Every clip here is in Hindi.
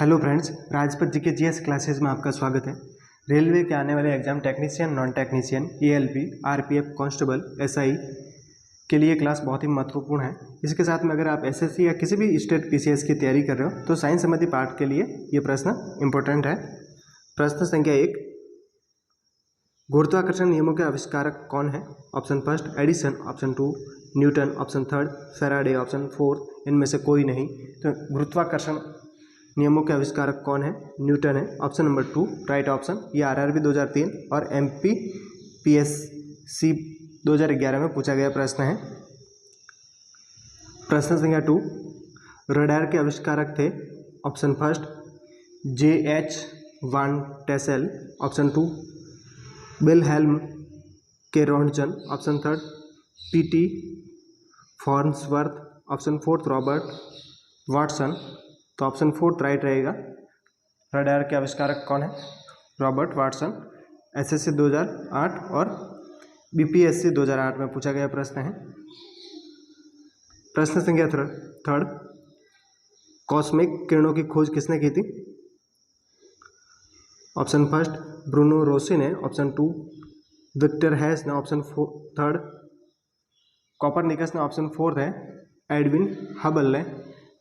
Hello friends, Rajpath GK GS classes में आपका स्वागत है। रेलवे के आने वाले exam technician, non technician, ALP, RPF, constable, SI के लिए क्लास बहुत ही महत्वपूर्ण है। इसके साथ में अगर आप एसएससी या किसी भी स्टेट पीसीएस की तैयारी कर रहे हो तो साइंस संबंधी पार्ट के लिए ये प्रश्न इंपॉर्टेंट है। प्रश्न संख्या 1, गुरुत्वाकर्षण नियमों के आविष्कारक कौन है? Option first Edison, option 2 Newton, option third Faraday, option 4 इनमें से कोई नहीं। तो गुरुत्वाकर्षण नियमों के आविष्कारक कौन है? न्यूटन है। Option number 2 right option. ये आरआरबी 2003 और एमपीपीएससी 2011 में पूछा गया प्रश्न है। प्रश्न संख्या 2, रडार के आविष्कारक थे? Option first J H. Van Tassel, option 2 Wilhelm K Roentgen, option third P T Farnsworth, option fourth Robert Watson. तो ऑप्शन 4 राइट रहेगा। रडार के आविष्कारक कौन है? Robert Watson. एसएससी 2008 और बीपीएससी 2008 में पूछा गया प्रश्न है। प्रश्न संख्या थर्ड, कॉस्मिक किरणों की खोज किसने की थी? ऑप्शन फर्स्ट ब्रूनो रोसी ने, ऑप्शन 2 विक्टर हैस ने, ऑप्शन थर्ड कॉपरनिकस ने, ऑप्शन 4 है एडविन हबल ने।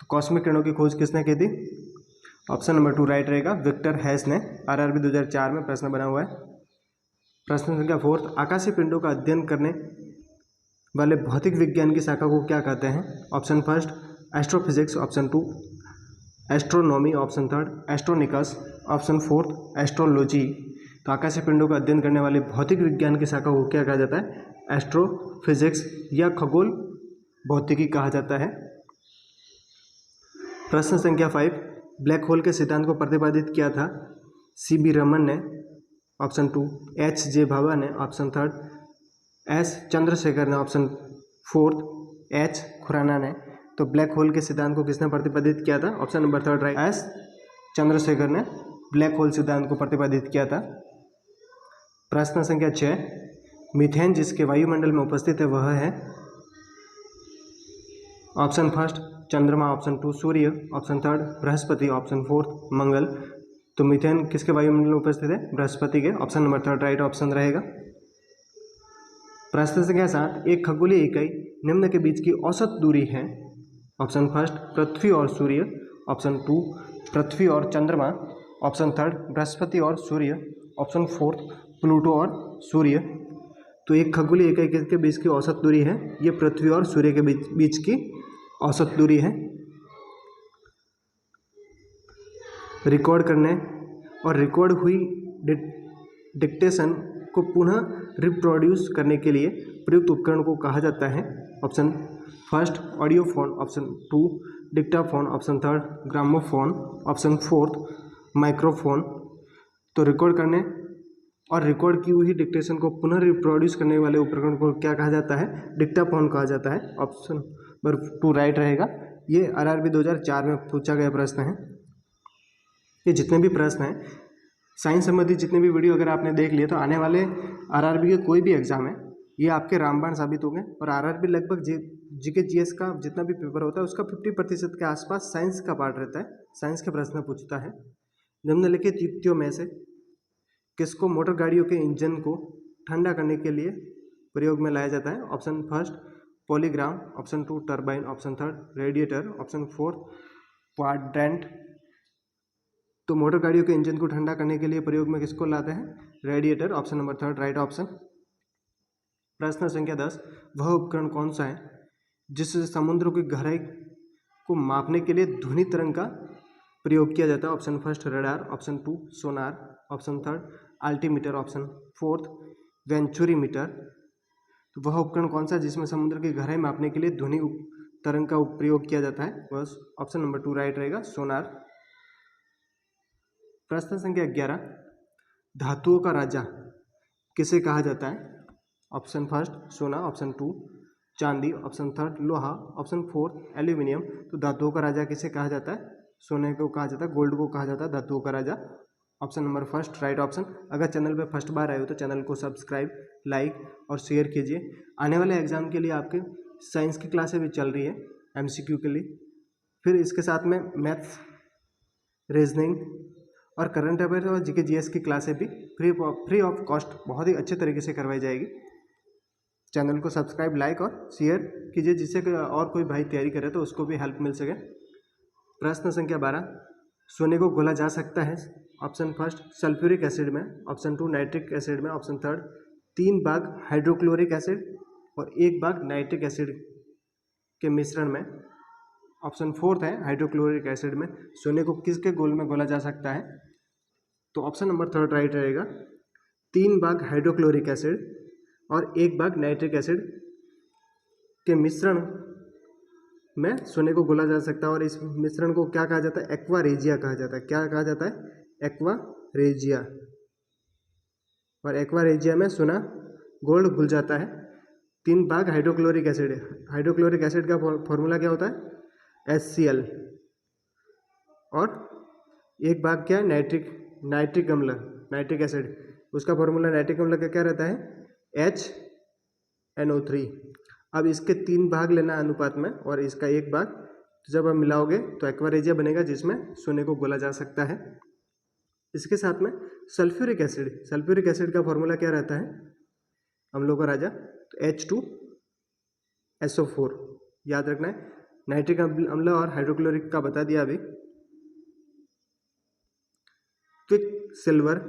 तो कॉस्मिक किरणों की खोज किसने की थी? ऑप्शन नंबर 2 राइट रहेगा, विक्टर हैस ने। आरआरबी 2004 में प्रश्न बना हुआ है। प्रश्न संख्या 4, आकाशीय पिंडों का अध्ययन करने वाले भौतिक विज्ञान की शाखा को क्या कहते हैं? Option first astrophysics, option 2 astronomy, option third astronics, option 4 astrology. तो आकाशीय पिंडों का अध्ययन करने वाले भौतिक विज्ञान की शाखा को क्या कहा जाता है? एस्ट्रोफिजिक्स या खगोल भौतिकी कहा जाता है। प्रश्न संख्या 5, ब्लैक होल के सिद्धांत को प्रतिपादित किया था? सीबी रमन ने, ऑप्शन 2 एच.जे. भाभा ने, ऑप्शन थर्ड एस चंद्रशेखर ने, ऑप्शन 4 एच खुराना ने। तो ब्लैक होल के सिद्धांत को किसने प्रतिपादित किया था? Option number 3 right, S Chandrashekhar ने ब्लैक होल सिद्धांत को प्रतिपादित किया था। प्रश्न संख्या 6, मीथेन जिसके वायुमंडल में उपस्थित है वह है? ऑप्शन फर्स्ट चंद्रमा, ऑप्शन 2 सूर्य, ऑप्शन थर्ड बृहस्पति, ऑप्शन 4 मंगल। तो मीथेन किसके वायुमंडल में उपस्थित है? बृहस्पति के। ऑप्शन नंबर 3 राइट ऑप्शन रहेगा। प्रश्न संख्या 7, एक खगोलीय इकाई निम्न के बीच की औसत दूरी है? ऑप्शन फर्स्ट पृथ्वी और सूर्य, ऑप्शन 2 पृथ्वी और चंद्रमा, ऑप्शन थर्ड बृहस्पति और सूर्य, ऑप्शन 4 प्लूटो और सूर्य। तो एक खगोलीय इकाई के बीच की औसत दूरी है, ये पृथ्वी और सूर्य के बीच की औसत दूरी है। रिकॉर्ड करने और रिकॉर्ड हुई डिक्टेशन को पुनः रिप्रोड्यूस करने के लिए प्रयुक्त उपकरण को कहा जाता है? Option first audiophone, option 2 Dictaphone, option third gramophone, option 4 microphone. तो रिकॉर्ड करने और रिकॉर्ड की हुई डिक्टेशन को पुनः रिप्रोड्यूस करने वाले उपकरण को क्या कहा जाता है? डिक्टाफोन कहा जाता है। ऑप्शन नंबर 2 राइट रहेगा। ये आरआरबी 2004 में पूछा गया प्रश्न है। ये जितने भी प्रश्न हैं साइंस संबंधी, जितने भी वीडियो अगर आपने देख लिए तो आने वाले आरआरबी के कोई भी एग्जाम है ये आपके रामबाण साबित होंगे। और आरआरबी लगभग जीके जीएस का जितना भी पेपर होता है उसका 50% के आसपास साइंस का पार्ट रहता है। साइंस के प्रश्न पूछता है। निम्नलिखित युक्तियों में से किसको मोटर गाड़ियों के इंजन को ठंडा करने के लिए प्रयोग में लाया जाता है? Option first polygram, option 2 turbine, option third radiator, option 4 quadrant. तो मोटर गाड़ियों के इंजन को ठंडा करने के लिए प्रयोग में किसको लाते हैं? Radiator. Option number 3 right option. प्रश्न संख्या 10, वह उपकरण कौन सा है जिससे समुद्र की गहराई को मापने के लिए ध्वनि तरंग का प्रयोग किया जाता है? Option first radar, option 2 sonar, option third altimeter, option 4 venturimeter. तो वह उपकरण कौन सा है जिसमें समुद्र की गहराई मापने के लिए ध्वनि तरंग का प्रयोग किया जाता है? बस ऑप्शन नंबर 2 राइट रहेगा, सोनार। प्रश्न संख्या 11, धातुओं का राजा किसे कहा जाता है? ऑप्शन फर्स्ट सोना, ऑप्शन 2 चांदी, ऑप्शन थर्ड लोहा, ऑप्शन 4 एल्यूमिनियम। तो धातुओं का राजा किसे कहा जाता है? सोने को कहा जाता है, गोल्ड को कहा जाता है धातुओं का राजा। Option number first right option. अगर चैनल पे फर्स्ट बार आए हो तो चैनल को सब्सक्राइब, लाइक और शेयर कीजिए। आने वाले एग्जाम के लिए आपके साइंस की क्लासें भी चल रही है एमसीक्यू के लिए। फिर इसके साथ में मैथ्स रीजनिंग और करंट अफेयर और जीके जीएस की क्लासें भी फ्री ऑफ कॉस्ट बहुत ही अच्छे तरीके से करवाई जाएगी। चैनल को सब्सक्राइब, लाइक और शेयर कीजिए, जिससे कि और कोई भाई तैयारी करे तो उसको भी हेल्प मिल सके। प्रश्न संख्या 12, सोने को घोला जा सकता है। ऑप्शन फर्स्ट सल्फ्यूरिक एसिड में, ऑप्शन 2 नाइट्रिक एसिड में, ऑप्शन थर्ड 3 भाग हाइड्रोक्लोरिक एसिड और 1 भाग नाइट्रिक एसिड के मिश्रण में, ऑप्शन फोर्थ है हाइड्रोक्लोरिक एसिड में सोने को किसके घोल में घोला जा सकता है। तो ऑप्शन नंबर थर्ड राइट रहेगा। 3 भाग हाइड्रोक्लोरिक एसिड और 1 भाग नाइट्रिक एसिड के मिश्रण में सोने को घोला जा सकता है और इस मिश्रण को क्या कहा जाता है, एक्वा रेजिया कहा जाता है। क्या कहा जाता है, एक्वा रेजिया। और एक्वा रेजिया में सोना गोल्ड घुल जाता है। 3 भाग हाइड्रोक्लोरिक एसिड, हाइड्रोक्लोरिक एसिड का फॉर्मूला क्या होता है, HCl। और 1 भाग क्या है, नाइट्रिक अम्ल, नाइट्रिक एसिड, उसका फॉर्मूला नाइट्रिक अम्ल का क्या रहता है, HNO3। अब इसके 3 भाग लेना अनुपात में और इसका 1 भाग, तो जब आप मिलाओगे तो एक्वा रेजिया बनेगा जिसमें सोने को घोला जा सकता है। इसके साथ में सल्फ्यूरिक एसिड, सल्फ्यूरिक एसिड का फॉर्मूला क्या रहता है, अम्लों का राजा, तो H2SO4 याद रखना है। नाइट्रिक अम्ल और हाइड्रोक्लोरिक का बता दिया अभी। क्विक सिल्वर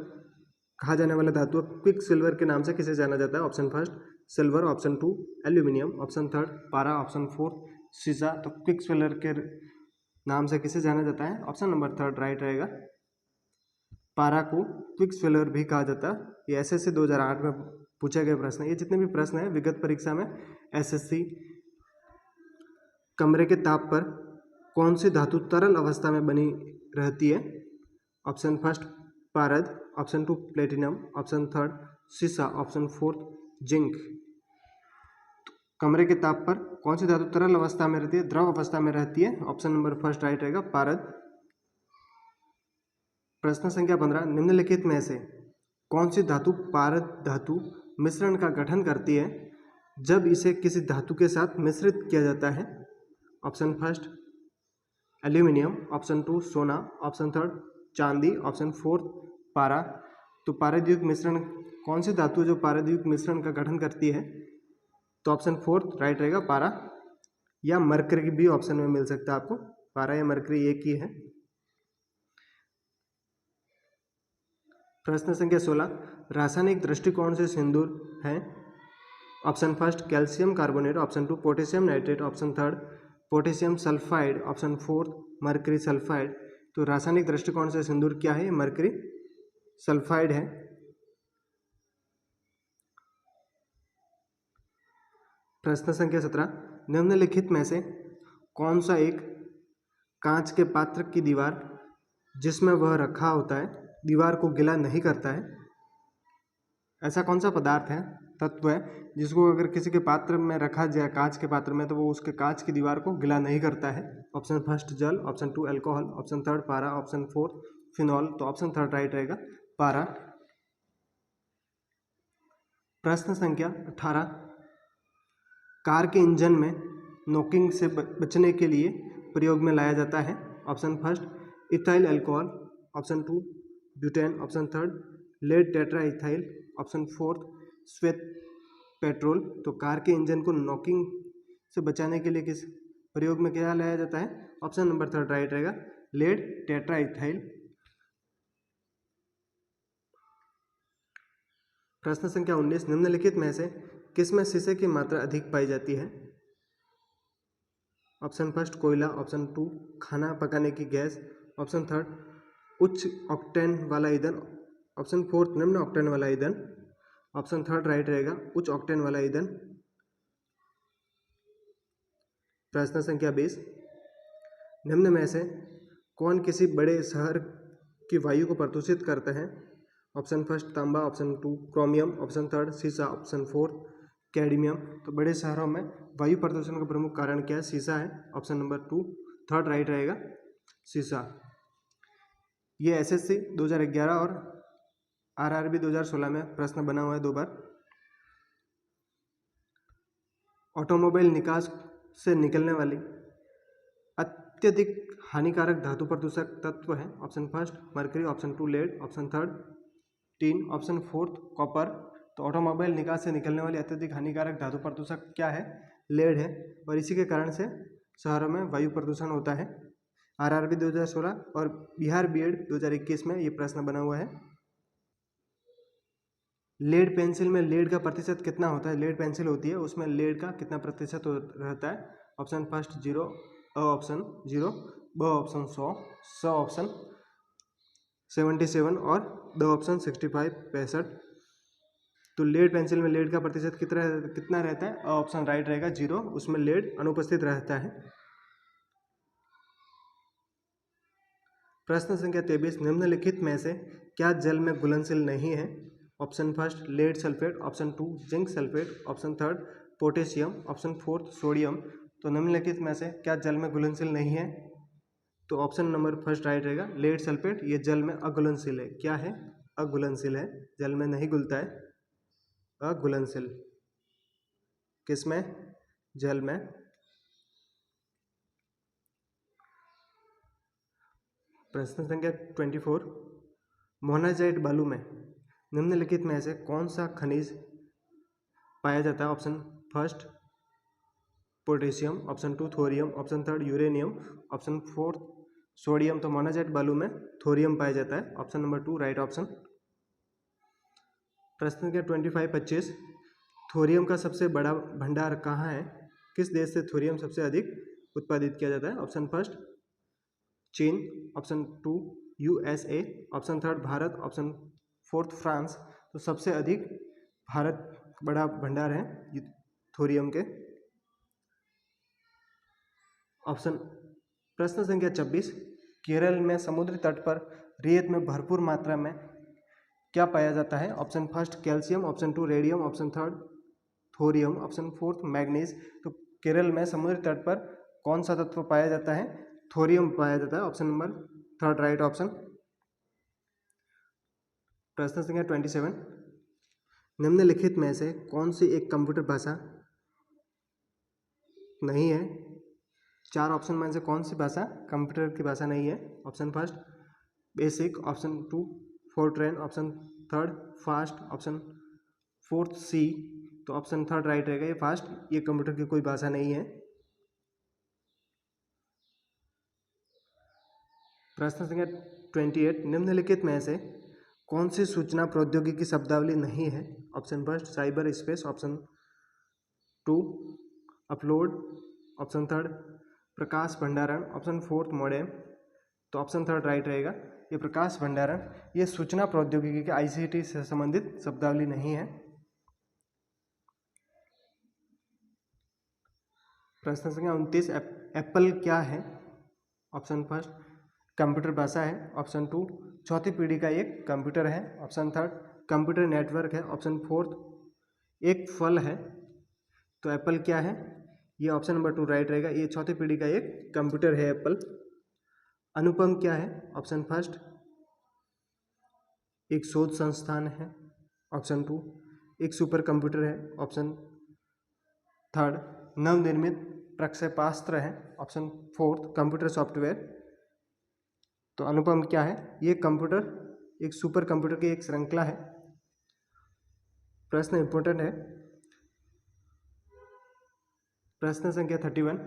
कहा जाने वाला धातु क्विक सिल्वर के नाम से किसे जाना जाता है। Option first silver, option 2 aluminium, option third पारा, ऑप्शन फोर्थ सीसा। तो क्विक सिल्वर के नाम से किसे जाना जाता है, ऑप्शन नंबर थर्ड राइट रहेगा। पारा को क्विक सिल्वर भी कहा जाता है। ये एसएससी 2008 में पूछा गया प्रश्न है। ये जितने भी प्रश्न हैं विगत परीक्षा में एसएससी कमरे के ताप पर कौन सी धातु तरल अवस्था में बनी रहती है। ऑप्शन फर्स्ट पारद, ऑप्शन 2 प्लेटिनम, ऑप्शन थर्ड सीसा, ऑप्शन फोर्थ जिंक। कमरे के ताप पर कौन सी धातु तरल अवस्था में रहती है, द्रव अवस्था में रहती है। ऑप्शन नंबर फर्स्ट राइट रहेगा पारद। प्रश्न संख्या 15, निम्नलिखित में से कौन सी धातु पारद धातु मिश्रण का गठन करती है जब इसे किसी धातु के साथ मिश्रित किया जाता है। ऑप्शन फर्स्ट एल्यूमिनियम, ऑप्शन 2 सोना, ऑप्शन थर्ड चांदी, ऑप्शन फोर्थ पारा। तो पारदयुक्त मिश्रण कौन सी धातु जो पारदयुक्त मिश्रण का गठन करती है, तो ऑप्शन फोर्थ राइट रहेगा पारा। या मरकरी भी ऑप्शन में मिल सकता है आपको, पारा या मरकरी एक ही है। प्रश्न संख्या 16, रासायनिक दृष्टिकोण से सिंदूर है। Option first calcium carbonate, option 2 potassium nitrate, option third potassium sulphide, option fourth mercury sulphide. तो रासायनिक दृष्टिकोण से सिंदूर क्या है, मरकरी सल्फाइड है। प्रश्न संख्या 17, निम्नलिखित में से कौन सा एक कांच के पात्र की दीवार जिसमें वह रखा होता है दीवार को गिला नहीं करता है। ऐसा कौन सा पदार्थ है, तत्व है जिसको अगर किसी के पात्र में रखा जाए, कांच के पात्र में, तो वो उसके कांच की दीवार को गिला नहीं करता है। ऑप्शन फर्स्ट जल, ऑप्शन 2 अल्कोहल, ऑप्शन थर्ड पारा, ऑप्शन फोर्थ फिनॉल। तो ऑप्शन थर्ड राइट रहेगा पारा। प्रश्न संख्या 18, कार के इंजन में नॉकिंग से बचने के लिए प्रयोग में लाया जाता है। Option first ethyl alcohol, option 2 butane, option third lead tetra ethyl, option fourth श्वेत पेट्रोल। तो कार के इंजन को नॉकिंग से बचाने के लिए किस प्रयोग में क्या लाया जाता है, ऑप्शन नंबर थर्ड राइट रहेगा लेड टेट्रा इथाइल। प्रश्न संख्या 19, निम्नलिखित में से किसमें शीशे की मात्रा अधिक पाई जाती है। ऑप्शन फर्स्ट कोयला, ऑप्शन 2 खाना पकाने की गैस, ऑप्शन थर्ड उच्च ऑक्टेन वाला ईंधन, ऑप्शन फोर्थ निम्न ऑक्टेन वाला ईंधन, ऑप्शन थर्ड राइट रहेगा उच्च ऑक्टेन वाला ईंधन। प्रश्न संख्या 20, निम्न में से कौन किसी बड़े शहर की वायु को प्रदूषित करता है। ऑप्शन फर्स्ट तांबा, ऑप्शन 2 क्रोमियम, ऑप्शन थर्ड सीसा, ऑप्शन फोर्थ कैडमियम। तो बड़े शहरों में वायु प्रदूषण का प्रमुख कारण क्या है, सीसा है। ऑप्शन नंबर 2 थर्ड राइट रहेगा सीसा। ये एसएससी 2011 और आरआरबी 2016 में प्रश्न बना हुआ है 2 बार। ऑटोमोबाइल निकास से निकलने वाली अत्यधिक हानिकारक धातु प्रदूषक तत्व है? Option first mercury, option two lead, option third tin, option fourth copper. तो ऑटोमोबाइल निकास से निकलने वाली अत्यधिक हानिकारक धातु प्रदूषक क्या है? लेड है। और इसी के कारण से शहरों में वायु प्रदूषण होता है। आरआरबी 2016 और बिहार बीएड 2021 में ये प्रश्न बना हुआ है। लेड पेंसिल में लेड का प्रतिशत कितना होता है? लेड पेंसिल होती है उसमें लेड का कितना प्रतिशत रहता है? ऑप्शन फर्स्ट 0, ऑप्शन 0, ब ऑप्शन 100, स ऑप्शन 77 और द ऑप्शन 65 65। तो लेड पेंसिल में लेड का प्रतिशत कितना रहता है? ऑप्शन राइट रहेगा 0, उसमें लेड अनुपस्थित रहता है। प्रश्न संख्या 23, निम्नलिखित में से क्या जल में घुलनशील नहीं है? Option first lead sulphate, option two zinc sulphate, option third potassium, option fourth sodium. तो निम्नलिखित में से क्या जल में घुलनशील नहीं है? तो ऑप्शन नंबर फर्स्ट राइट रहेगा, लेड सल्फेट ये जल में अघुलनशील है। क्या है? अघुलनशील है, जल में नहीं घुलता है, अघुलनशील। किसमें? जल में। प्रश्न संख्या 24, मोनाजाइट बालू में निम्नलिखित में से कौन सा खनिज पाया जाता है? Option first potassium, option two thorium, option third uranium, option fourth sodium. तो मोनाजाइट बालू में थोरियम पाया जाता है, ऑप्शन नंबर 2 राइट ऑप्शन। प्रश्न संख्या 25 थोरियम का सबसे बड़ा भंडार कहाँ है? किस देश से थोरियम सबसे अधिक उत्पादित किया जाता है? ऑप्शन फर्स्ट चीन, option two USA, option third Bharat, option fourth France. तो सबसे अधिक भारत बड़ा भंडार है थोरियम के। ऑप्शन प्रश्न संख्या 26, केरल में समुद्री तट पर रेत में भरपूर मात्रा में क्या पाया जाता है? Option first calcium, option two radium, option third thorium, option fourth manganese. तो केरल में समुद्री तट पर कौन सा तत्व पाया जाता है? थोरियम पाया जाता है, option number third right option. प्रश्न संख्या 27, निम्नलिखित में से कौन सी एक कंप्यूटर भाषा नहीं है? 4 ऑप्शन में से कौन सी भाषा कंप्यूटर की भाषा नहीं है? Option first BASIC, option two Fortran, option third FAST, option fourth C. तो ऑप्शन थर्ड राइट रहेगा, ये फास्ट ये कंप्यूटर की कोई भाषा नहीं है। प्रश्न संख्या 28, निम्नलिखित में से कौन सी सूचना प्रौद्योगिकी शब्दावली नहीं है? Option first cyber space, option two upload, option third प्रकाश भंडारण, ऑप्शन फोर्थ मॉडेम। तो ऑप्शन थर्ड राइट रहेगा, ये प्रकाश भंडारण ये सूचना प्रौद्योगिकी के आईसीटी से संबंधित शब्दावली नहीं है। प्रश्न संख्या 29, एप्पल क्या है? ऑप्शन फर्स्ट कंप्यूटर भाषा है, ऑप्शन टू चौथी पीढ़ी का एक कंप्यूटर है, ऑप्शन थर्ड कंप्यूटर नेटवर्क है, ऑप्शन फोर्थ एक फल है। तो एप्पल क्या है? ये ऑप्शन नंबर 2 राइट रहेगा, ये चौथी पीढ़ी का एक कंप्यूटर है एप्पल। अनुपम क्या है? ऑप्शन फर्स्ट एक शोध संस्थान है, ऑप्शन टू एक सुपर कंप्यूटर है, ऑप्शन थर्ड नवनिर्मित प्रक्षेपास्त्र है, ऑप्शन फोर्थ कंप्यूटर सॉफ्टवेयर। तो अनुपम क्या है? ये कंप्यूटर एक सुपर कंप्यूटर की एक श्रृंखला है। प्रश्न इंपॉर्टेंट है। प्रश्न संख्या 31,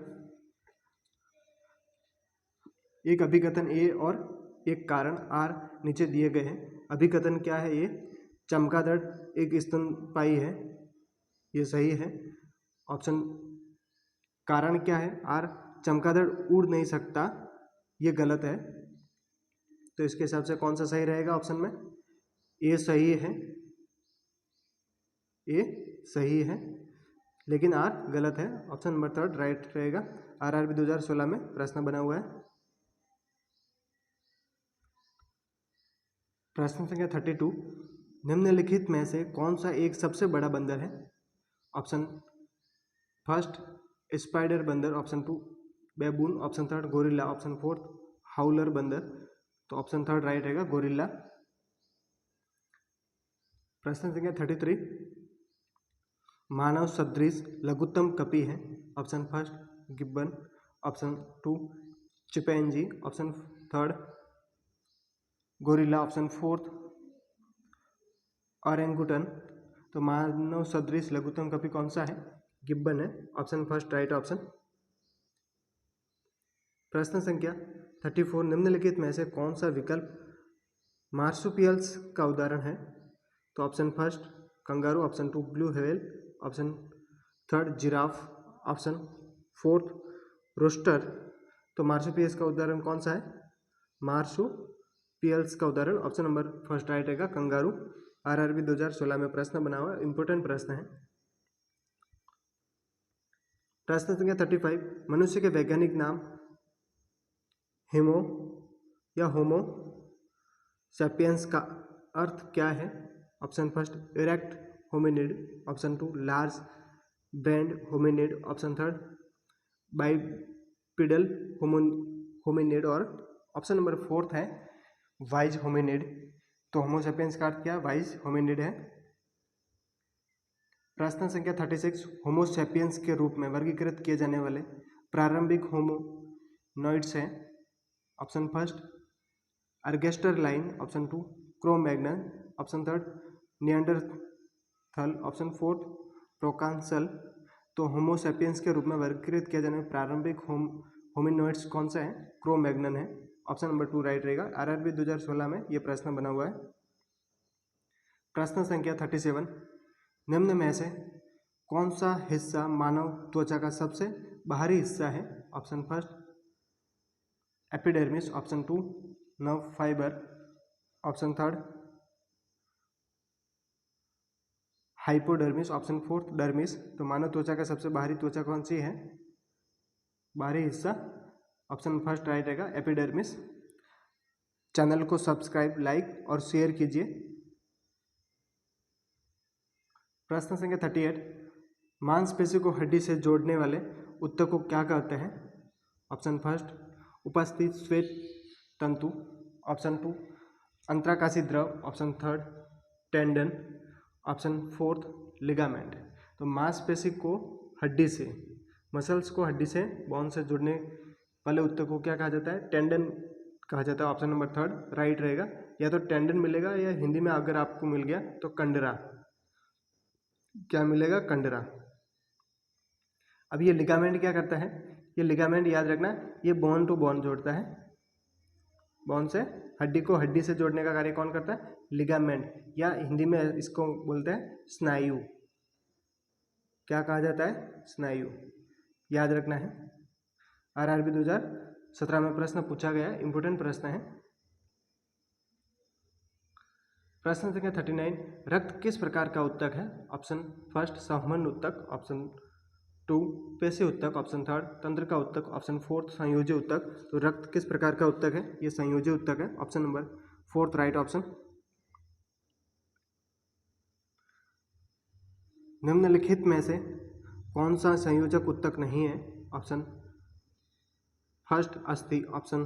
एक अभिकथन ए और एक कारण आर नीचे दिए गए हैं। अभिकथन क्या है? ये चमगादड़ एक स्तनपायी है, ये सही है। ऑप्शन कारण क्या है? आर चमगादड़ उड़ नहीं सकता, ये गलत है। तो इसके हिसाब से कौन सा सही रहेगा? ऑप्शन में ए सही है, ए सही है, लेकिन आर गलत है। ऑप्शन नंबर थर्ड राइट रहेगा। आरआरबी 2016 में प्रश्न बना हुआ है। प्रश्न संख्या 32, निम्नलिखित में से कौन सा एक सबसे बड़ा बंदर है? ऑप्शन फर्स्ट स्पाइडर बंदर, option two baboon, option third gorilla, option fourth howler बंदर। तो ऑप्शन थर्ड राइट रहेगा गोरिल्ला। प्रश्न संख्या 33, मानव सदृश लघुत्तम कपि है? Option first gibbon, option two chimpanzee option third, gorilla option fourth, orangutan. तो मानव सदृश लघुत्तम कवि कौन सा है? गिब्बन है, ऑप्शन फर्स्ट राइट ऑप्शन। प्रश्न संख्या 34, निम्नलिखित में से कौन सा विकल्प मार्सुपियल्स का उदाहरण है? तो option first kangaroo, option two blue whale, option third giraffe, option fourth rooster. तो मार्सुपियल्स का उदाहरण कौन सा है? मार्सुपियल्स का उदाहरण ऑप्शन नंबर फर्स्ट राइट रहेगा कंगारू। आरआरबी 2016 में प्रश्न बना हुआ है, इंपोर्टेंट प्रश्न है। प्रश्न संख्या 35, मनुष्य के वैज्ञानिक नाम हेमो या होमो सैपियंस का अर्थ क्या है? Option first erect hominid, option two large brained hominid, option third bipedal hominid और ऑप्शन नंबर फोर्थ है वाइज होमिनिड। तो होमो सैपियंस का अर्थ क्या? वाइज होमिनिड है। प्रश्न संख्या 36, होमो सैपियंस के रूप में वर्गीकृत किए जाने वाले प्रारंभिक होमोनॉइड्स हैं। Option first ergaster line, option two Cro-Magnon, option third Neanderthal, option fourth Proconsul. तो होमो सैपियंस के रूप में वर्गीकृत किया जाने वाले प्रारंभिक होमिनॉइड्स कौन सा है? क्रो-मैग्नन है, ऑप्शन नंबर टू राइट रहेगा। आरआरबी 2016 में यह प्रश्न बना हुआ है। प्रश्न संख्या 37, निम्न में से कौन सा हिस्सा मानव त्वचा का सबसे बाहरी हिस्सा है? Option first epidermis, option two nerve fibre, option third hypodermis, option fourth dermis. तो मानव त्वचा का सबसे बाहरी त्वचा कौन सी है? बाहरी हिस्सा ऑप्शन फर्स्ट राइट रहेगा एपिडर्मिस। चैनल को सब्सक्राइब, लाइक और शेयर कीजिए। प्रश्न संख्या 38, मांसपेशी को हड्डी से जोड़ने वाले ऊतक को क्या कहते हैं? ऑप्शन फर्स्ट उपस्थित श्वेत तंतु, ऑप्शन टू अंतराकाशी द्रव, option third tendon, option fourth ligament. तो मांसपेशी को हड्डी से, मसल्स को हड्डी से, बोन से जुड़ने वाले ऊतक को क्या कहा जाता है? टेंडन कहा जाता है, ऑप्शन नंबर थर्ड राइट रहेगा। या तो टेंडन मिलेगा या हिंदी में अगर आपको मिल गया तो कंडरा। क्या मिलेगा? कंडरा। अब ये लिगामेंट क्या करता है? ये लिगामेंट याद रखना, ये बोन टू बोन जोड़ता है, बोन से हड्डी को हड्डी से जोड़ने का कार्य कौन करता है? लिगामेंट, या हिंदी में इसको बोलते हैं स्नायु। क्या कहा जाता है? स्नायु, याद रखना है। आरआरबी 2017 में प्रश्न पूछा गया है, इंपोर्टेंट प्रश्न है। प्रश्न संख्या 39, रक्त किस प्रकार का ऊतक है? ऑप्शन फर्स्ट संवहन ऊतक, ऑप्शन टू पेशी ऊतक, ऑप्शन थर्ड तंत्र का ऊतक, ऑप्शन फोर्थ संयोजी ऊतक। तो रक्त किस प्रकार का ऊतक है? ये संयोजी ऊतक है, option number fourth right option. निम्नलिखित में से कौन सा संयोजक ऊतक नहीं है? ऑप्शन फर्स्ट अस्थि, ऑप्शन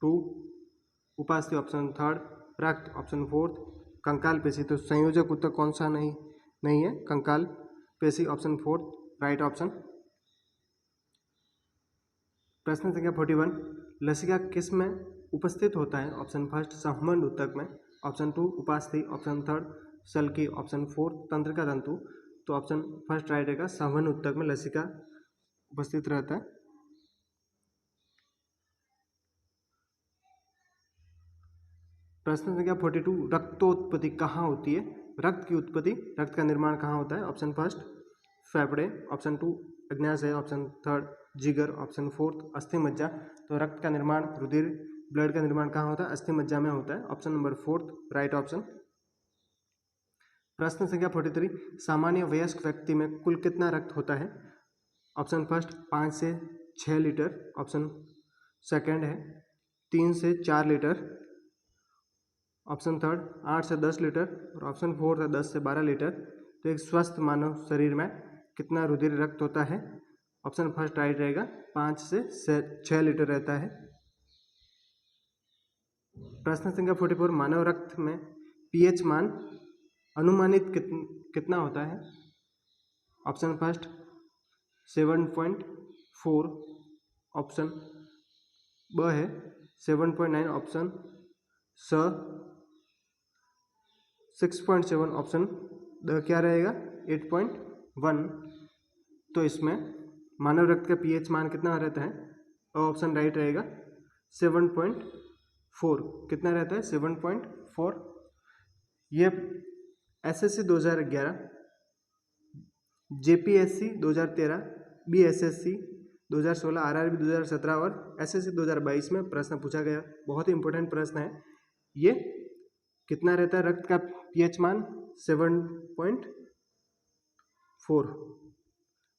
टू उपास्थि, ऑप्शन थर्ड रक्त, ऑप्शन फोर्थ कंकाल पेशी। तो संयोजक ऊतक कौन सा नहीं है? कंकाल पेशी, ऑप्शन फोर्थ राइट ऑप्शन। प्रश्न संख्या 41, लसिका किस में उपस्थित होता है? ऑप्शन फर्स्ट संवहन ऊतक में, ऑप्शन टू उपास्थि, ऑप्शन थर्ड सल्की, ऑप्शन फोर्थ तंत्र का तंतु। तो ऑप्शन फर्स्ट राइट रहेगा, संवहन ऊतक में लसिका उपस्थित रहता है। प्रश्न संख्या 42, रक्तोत्पत्ति कहाँ होती है? रक्त की उत्पत्ति, रक्त का निर्माण कहाँ होता है? ऑप्शन फर्स्ट फेफड़े, ऑप्शन टू अग्न्याशय, ऑप्शन थर्ड जिगर, ऑप्शन फोर्थ अस्थि मज्जा। तो रक्त का निर्माण, रुधिर ब्लड का निर्माण कहाँ होता है? अस्थि मज्जा में होता है, option number fourth right option. प्रश्न संख्या 43, सामान्य वयस्क व्यक्ति में कुल कितना रक्त होता है? ऑप्शन फर्स्ट 5 से 6 लीटर, ऑप्शन सेकंड है 3 से 4 लीटर, ऑप्शन थर्ड 8 से 10 लीटर और ऑप्शन फोर्थ है 10 से 12 लीटर। तो एक स्वस्थ मानव शरीर में कितना रुधिर रक्त होता है? ऑप्शन फर्स्ट राइट रहेगा, 5 से 6 लीटर रहता है। प्रश्न संख्या 44, मानव रक्त में पीएच मान अनुमानित कितना होता है? ऑप्शन फर्स्ट 7.4, ऑप्शन ब है 7.9 ऑप्शन स 6.7 ऑप्शन द क्या रहेगा 8.1। तो इसमें मानव रक्त का पीएच मान कितना रहता है? ऑप्शन राइट रहेगा 7.4। कितना रहता है? 7.4। ये एसएससी 2011, जेपीएससी 2013, बीएसएससी 2016, आरआरबी 2017 और एसएससी 2022 में प्रश्न पूछा गया। बहुत ही इंपॉर्टेंट प्रश्न है ये। कितना रहता है रक्त का पीएच मान? 7.4।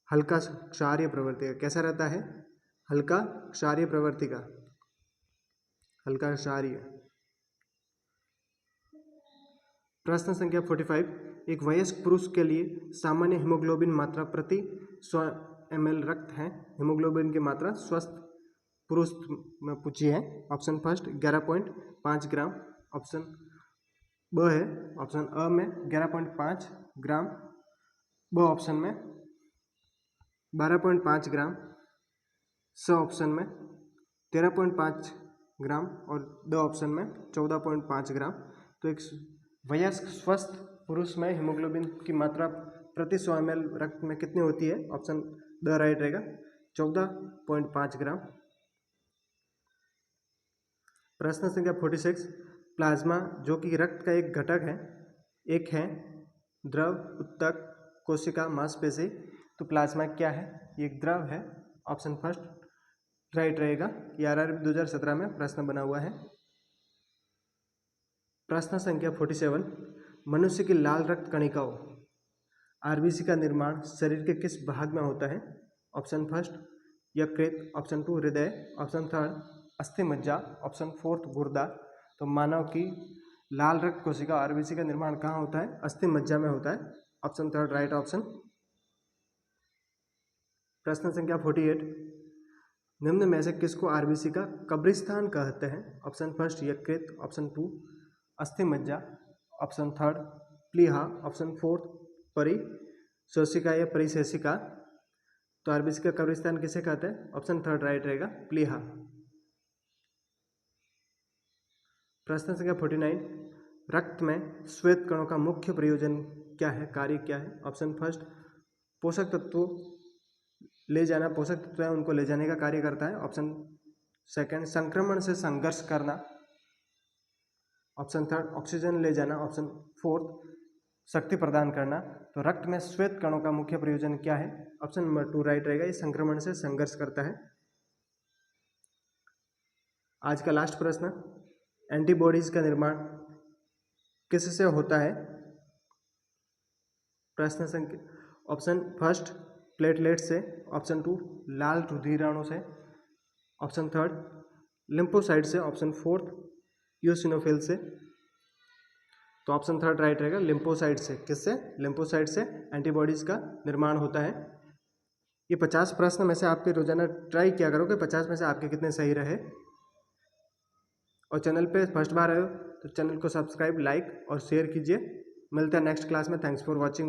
हल्का क्षारीय प्रवृत्ति का कैसा रहता है? हल्का क्षारीय प्रवृत्ति का, हल्का क्षारीय। प्रश्न संख्या 45, एक वयस्क पुरुष के लिए सामान्य हीमोग्लोबिन मात्रा प्रति 100 ml रक्त है। हीमोग्लोबिन की मात्रा स्वस्थ पुरुष में पूछी है। ऑप्शन फर्स्ट 11.5 ग्राम, ऑप्शन ब है ऑप्शन अ में 11.5 ग्राम, ब ऑप्शन में 12.5 ग्राम, स ऑप्शन में 13.5 ग्राम और द ऑप्शन में 14.5 ग्राम। तो एक वयस्क स्वस्थ पुरुष में हीमोग्लोबिन की मात्रा प्रति 100 ml रक्त में कितनी होती है? ऑप्शन द राइट रहेगा 14.5 ग्राम। प्रश्न संख्या 46, प्लाज्मा जो कि रक्त का एक घटक है, एक है द्रव, उत्तक, कोशिका, मांसपेशी। तो प्लाज्मा क्या है? ये एक द्रव है। ऑप्शन फर्स्ट राइट रहेगा। ये आरआरबी 2017 में प्रश्न बना हुआ है। प्रश्न संख्या 47, मनुष्य की लाल रक्त कणिकाओं आरबीसी का निर्माण शरीर के किस भाग में होता है? ऑप्शन फर्स्ट यकृत, ऑप्शन टू हृदय, ऑप्शन थर्ड अस्थि मज्जा, ऑप्शन फोर्थ गुर्दा। तो मानव की लाल रक्त कोशिका आरबीसी का निर्माण कहाँ होता है? अस्थि मज्जा में होता है। Option third right option. प्रश्न संख्या 48, निम्न में से किसको आरबीसी का कब्रिस्तान कहते हैं? ऑप्शन फर्स्ट यकृत, ऑप्शन टू अस्थि मज्जा, ऑप्शन थर्ड प्लीहा, ऑप्शन फोर्थ परिशोषिका या परिशेषिका। तो आरबीसी का कब्रिस्तान किसे कहते हैं? ऑप्शन थर्ड राइट रहेगा प्लीहा। प्रश्न संख्या 49, रक्त में श्वेत कणों का मुख्य प्रयोजन क्या है, कार्य क्या है? ऑप्शन फर्स्ट पोषक तत्वों ले जाना, पोषक तत्व है उनको ले जाने का कार्य करता है। ऑप्शन सेकंड संक्रमण से संघर्ष करना, ऑप्शन थर्ड ऑक्सीजन ले जाना, ऑप्शन फोर्थ शक्ति प्रदान करना। तो रक्त में श्वेत कणों का मुख्य प्रयोजन क्या है? ऑप्शन नंबर टू राइट रहेगा, ये संक्रमण से संघर्ष करता है। आज का लास्ट प्रश्न, एंटीबॉडीज का निर्माण किससे होता है? प्रश्न संख्या ऑप्शन फर्स्ट प्लेटलेट से, ऑप्शन टू लाल रुधिराणु से, ऑप्शन थर्ड लिम्फोसाइट से, ऑप्शन फोर्थ यूसिनोफिल से। तो ऑप्शन थर्ड राइट रहेगा लिम्फोसाइट से। किससे? लिम्फोसाइट से एंटीबॉडीज का निर्माण होता है। ये 50 प्रश्न में से आप पे रोजाना ट्राई किया करो कि 50 में से आपके कितने सही रहे। और चैनल पे फर्स्ट बार आए हो तो चैनल को सब्सक्राइब, लाइक और शेयर कीजिए। मिलते हैं नेक्स्ट क्लास में। Thanks for watching.